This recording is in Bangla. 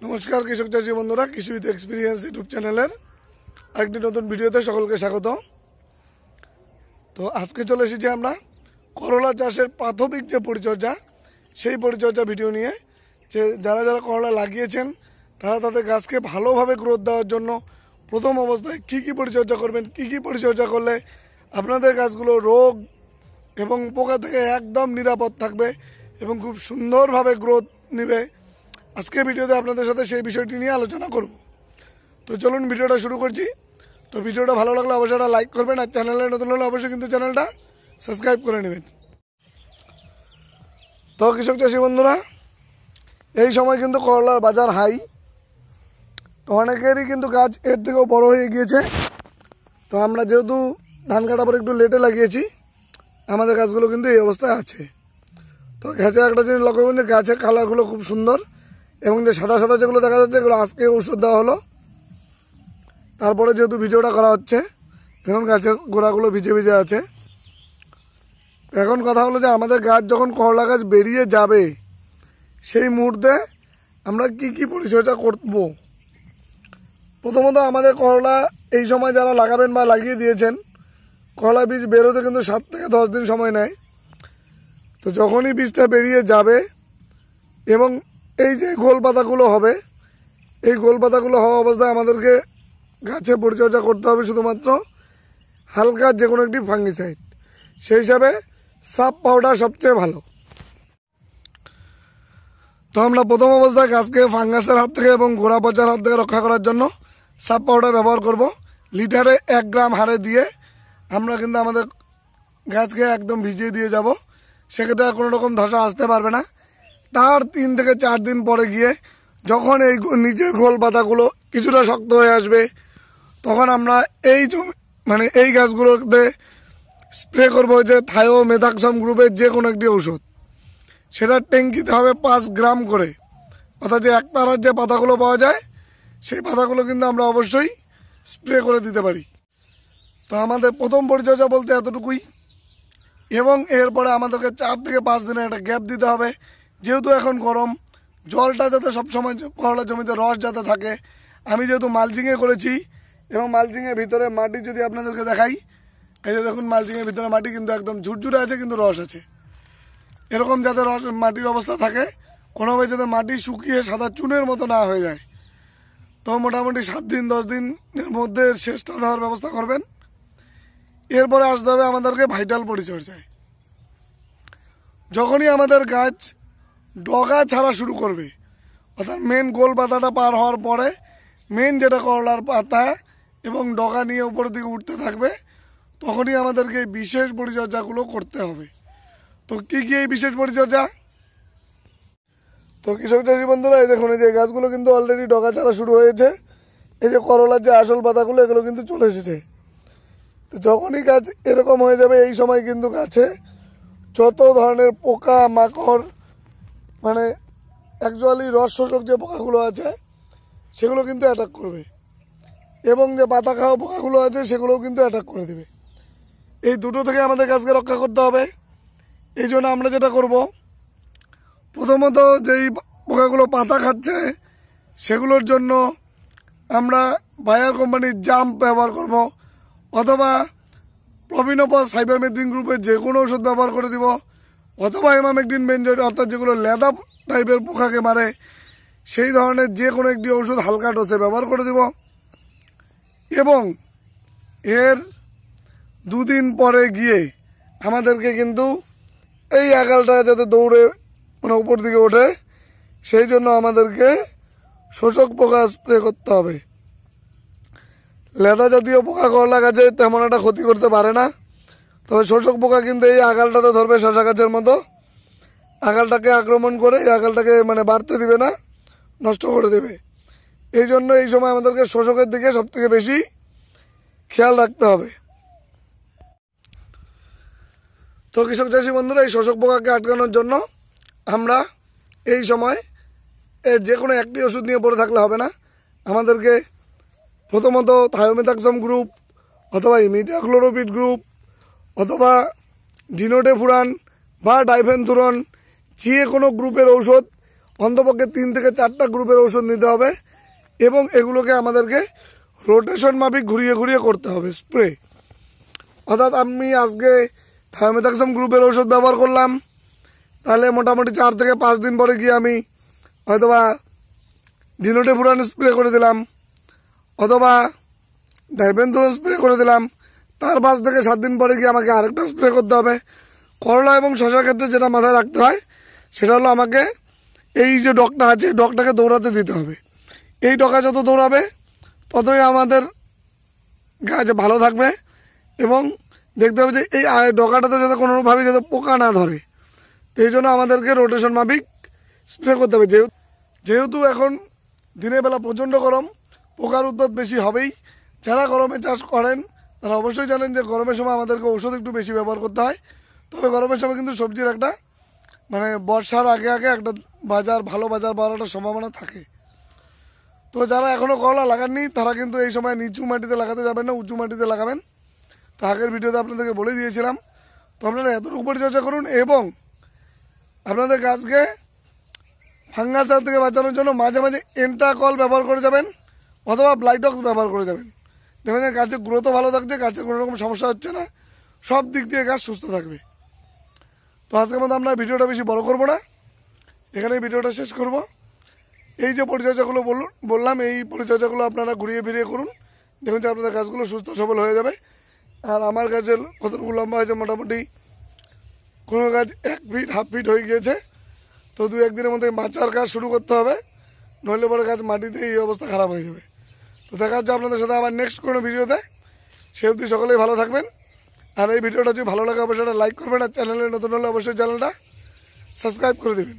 নমস্কার কৃষক চাষী বন্ধুরা, কৃষি উইথ এক্সপিরিয়েন্স ইউটিউব চ্যানেলের আরেকটি নতুন ভিডিওতে সকলকে স্বাগত। তো আজকে চলে এসেছি আমরা করলা চাষের প্রাথমিক যে পরিচর্যা, সেই পরিচর্যা ভিডিও নিয়ে। যে যারা যারা করলা লাগিয়েছেন তারা তাদের গাছকে ভালোভাবে গ্রোথ দেওয়ার জন্য প্রথম অবস্থায় কী কী পরিচর্যা করবেন, কী কী পরিচর্যা করলে আপনাদের গাছগুলো রোগ এবং পোকা থেকে একদম নিরাপদ থাকবে এবং খুব সুন্দরভাবে গ্রোথ নেবে, আজকে ভিডিওতে আপনাদের সাথে সেই বিষয়টি নিয়ে আলোচনা করব। তো চলুন ভিডিওটা শুরু করছি। তো ভিডিওটা ভালো লাগলে অবশ্যই লাইক করবেন, আর চ্যানেলে নতুন হলে অবশ্যই কিন্তু চ্যানেলটা সাবস্ক্রাইব করে নেবেন। তো কৃষক চাষী বন্ধুরা, এই সময় কিন্তু করলার বাজার হাই। তো অনেকেরই কিন্তু গাছ এর থেকেও বড় হয়ে গিয়েছে। তো আমরা যেহেতু ধান কাটার পর একটু লেটে লাগিয়েছি, আমাদের গাছগুলো কিন্তু এই অবস্থায় আছে। তো গাছে একটা জিনিস লক্ষ্য করুন যে গাছের কালারগুলো খুব সুন্দর, এবং যে সাদা সাদা যেগুলো দেখা যাচ্ছে এগুলো আজকে ওষুধ দেওয়া হলো। তারপরে যেহেতু ভিডিওটা করা হচ্ছে, এখন গাছের গোড়াগুলো ভিজে ভিজে আছে। এখন কথা হলো যে আমাদের গাছ যখন করলা গাছ বেরিয়ে যাবে, সেই মুহূর্তে আমরা কি কি পরিচর্যা করব। প্রথমত আমাদের করলা এই সময় যারা লাগাবেন বা লাগিয়ে দিয়েছেন, করলা বীজ বেরোতে কিন্তু 7 থেকে 10 দিন সময় নেয়। তো যখনই বীজটা বেরিয়ে যাবে এবং এই যে গোল পাতাগুলো হবে, এই গোল পাতাগুলো হওয়া অবস্থায় আমাদেরকে গাছে পরিচর্যা করতে হবে শুধুমাত্র হালকা যে কোনো একটি ফাঙ্গিসাইড। সেই হিসাবে সাপ পাউডার সবচেয়ে ভালো। তো আমরা প্রথম অবস্থায় গাছকে ফাঙ্গাসের হাত থেকে এবং গোড়া পচার হাত থেকে রক্ষা করার জন্য সাপ পাউডার ব্যবহার করব। লিটারে 1 গ্রাম হারে দিয়ে আমরা কিন্তু আমাদের গাছকে একদম ভিজিয়ে দিয়ে যাব। সেক্ষেত্রে কোনো রকম ধসা আসতে পারবে না। তার 3 থেকে 4 দিন পরে গিয়ে যখন এই নিচের খোল পাতাগুলো কিছুটা শক্ত হয়ে আসবে, তখন আমরা এই গাছগুলোতে স্প্রে করব যে থায়োমেথাক্সাম গ্রুপের যে কোনো একটি ঔষধ। সেটা ট্যাঙ্কিতে হবে 5 গ্রাম করে, অর্থাৎ যে একতারার যে পাতাগুলো পাওয়া যায়, সেই পাতাগুলো কিন্তু আমরা অবশ্যই স্প্রে করে দিতে পারি। তো আমাদের প্রথম পরিচর্যা বলতে এতটুকুই, এবং এরপরে আমাদেরকে 4 থেকে 5 দিনের একটা গ্যাপ দিতে হবে। যেহেতু এখন গরম, জলটা যাতে সবসময় করলা জমিতে রস যাতে থাকে। আমি যেহেতু মালচিংয়ে করেছি, এবং মালচিংয়ের ভিতরে মাটি যদি আপনাদেরকে দেখাই, এই যে দেখুন মালচিংয়ের ভিতরে মাটি কিন্তু একদম ঝুরঝুরে আছে, কিন্তু রস আছে। এরকম যাতে মাটির অবস্থা থাকে, কোনোভাবে যাতে মাটি শুকিয়ে সাদা চুনের মতো না হয়ে যায়। তো মোটামুটি 7 দিন 10 দিনের মধ্যে শেষটা দেওয়ার ব্যবস্থা করবেন। এরপরে আসতে হবে আমাদেরকে ভাইটাল পরিচর্যায়। যখনই আমাদের গাছ ডগা ছাড়া শুরু করবে, অর্থাৎ মেন গোল পাতাটা পার হওয়ার পরে মেন যেটা করলার পাতা এবং ডগা নিয়ে উপরের দিকে উঠতে থাকবে, তখনই আমাদেরকে এই বিশেষ পরিচর্যাগুলো করতে হবে। তো কী কী এই বিশেষ পরিচর্যা? তো কৃষক চাষী বন্ধুরা, এই দেখুন এই যে গাছগুলো কিন্তু অলরেডি ডগা ছাড়া শুরু হয়েছে। এই যে করলার যে আসল পাতাগুলো, এগুলো কিন্তু চলে এসেছে। তো যখনই গাছ এরকম হয়ে যাবে, এই সময় কিন্তু গাছে যত ধরনের পোকা মাকড়, মানে অ্যাকচুয়ালি রস শোষক যে পোকাগুলো আছে, সেগুলো কিন্তু অ্যাটাক করবে, এবং যে পাতা খাওয়া পোকাগুলো আছে সেগুলোও কিন্তু অ্যাটাক করে দেবে। এই দুটো থেকে আমাদের গাছকে রক্ষা করতে হবে। এই জন্য আমরা যেটা করব, প্রথমত যেই পোকাগুলো পাতা খাচ্ছে, সেগুলোর জন্য আমরা বায়ার কোম্পানির জাম্প ব্যবহার করব, অথবা প্রভিনোপাস সাইবারমেথ্রিন গ্রুপের যে কোনো ওষুধ ব্যবহার করে দিব, অথবা ইমামেকটিন বেনজয়েড, অর্থাৎ যেগুলো লেদা টাইপের পোকাকে মারে, সেই ধরনের যে কোনো একটি ওষুধ হালকা ডোজে ব্যবহার করে দিব। এবং এর 2 দিন পরে গিয়ে আমাদেরকে কিন্তু এই আগালটা যাতে দৌড়ে উপর দিকে ওঠে, সেই জন্য আমাদেরকে শোষক পোকা স্প্রে করতে হবে। লেদা জাতীয় পোকা করলা গাছে তেমন একটা ক্ষতি করতে পারে না, তবে শোষক পোকা কিন্তু এই আগালটাতে ধরবে শশা গাছের মতো। আগালটাকে আক্রমণ করে এই আগালটাকে বাড়তে দিবে না, নষ্ট করে দেবে। এই জন্য এই সময় আমাদেরকে শোষকের দিকে সবথেকে বেশি খেয়াল রাখতে হবে। তো কৃষক চাষী বন্ধুরা, এই শোষক পোকাকে আটকানোর জন্য আমরা এই সময় যে কোনো একটি ওষুধ নিয়ে পড়ে থাকলে হবে না। আমাদেরকে প্রথমত থায়োমেথাক্সাম গ্রুপ, অথবা ইমিডাক্লোরোপিড গ্রুপ, অথবা ডিনোটেফুরান বা ডাইফেনথুরন, যে কোনো গ্রুপের ঔষধ, অন্তপক্ষে 3 থেকে 4টা গ্রুপের ওষুধ নিতে হবে এবং এগুলোকে আমাদেরকে রোটেশন মাফিক ঘুরিয়ে ঘুরিয়ে করতে হবে স্প্রে। অর্থাৎ আমি আজকে থায়োমেথাক্সাম গ্রুপের ওষুধ ব্যবহার করলাম, তাহলে মোটামুটি 4 থেকে 5 দিন পরে গিয়ে আমি হয়তোবা ডিনোটেফুরান স্প্রে করে দিলাম অথবা ডাইবেনথোরন স্প্রে করে দিলাম। তার 5 থেকে 7 দিন পরে গিয়ে আমাকে আরেকটা স্প্রে করতে হবে। করলা এবং শশার ক্ষেত্রে যেটা মাথায় রাখতে হয় সেটা হলো আমাকে এই যে ডগটা আছে ডগটাকে দৌড়াতে দিতে হবে। এই ডগা যত দৌড়াবে ততই আমাদের গাছ ভালো থাকবে এবং দেখতে হবে যে এই ডগাটাতে যাতে কোনোভাবে যাতে পোকা না ধরে, এই জন্য আমাদেরকে রোটেশন মাফিক স্প্রে করতে হবে। যেহেতু এখন দিনের বেলা প্রচণ্ড গরম, পোকার উৎপাত বেশি হবেই। যারা গরমে চাষ করেন তারা অবশ্যই জানেন যে গরমের সময় আমাদেরকে ওষুধ একটু বেশি ব্যবহার করতে হয়। তবে গরমের সময় কিন্তু সবজির একটা বর্ষার আগে আগে একটা ভালো বাজার পাওয়ার একটা সম্ভাবনা থাকে। তো যারা এখনও করলা লাগাননি তারা কিন্তু এই সময় নিচু মাটিতে লাগাতে যাবেন না, উঁচু মাটিতে লাগাবেন। তো আগের ভিডিওতে আপনাদেরকে বলে দিয়েছিলাম। তো আপনারা এতটুকু পরিচর্যা করুন এবং আপনাদের গাছকে ফাঙ্গাস থেকে বাঁচানোর জন্য মাঝে মাঝে এন্টাকল ব্যবহার করে যাবেন অথবা ব্লাইটক্স ব্যবহার করে যাবেন। দেখবেন গাছের গ্রোথও ভালো থাকছে, গাছের কোনো রকম সমস্যা হচ্ছে না, সব দিক দিয়ে গাছ সুস্থ থাকবে। তো আজকের মতো আমরা ভিডিওটা বেশি বড় করব না, এখানেই ভিডিওটা শেষ করব। এই যে পরিচর্যাগুলো বললাম এই পরিচর্যাগুলো আপনারা ঘুরিয়ে ফিরিয়ে করুন, দেখুন যে আপনাদের গাছগুলো সুস্থ সবল হয়ে যাবে। আর আমার গাছের কতটুকু লম্বা হয়েছে, মোটামুটি কোনো গাছ 1 ফিট 1/2 ফিট হয়ে গিয়েছে। তো 2-1 দিনের মধ্যে মাচার কাজ শুরু করতে হবে, নইলে পরে গাছ মাটিতে এই অবস্থা খারাপ হয়ে যাবে। তো দেখা হচ্ছে আপনাদের সাথে আবার নেক্সট কোনো ভিডিওতে। সে অবধি সকলেই ভালো থাকবেন। আর এই ভিডিওটা যদি ভালো লাগে অবশ্যই লাইক করবেন, আর চ্যানেলে নতুন হলে অবশ্যই চ্যানেলটা সাবস্ক্রাইব করে দেবেন।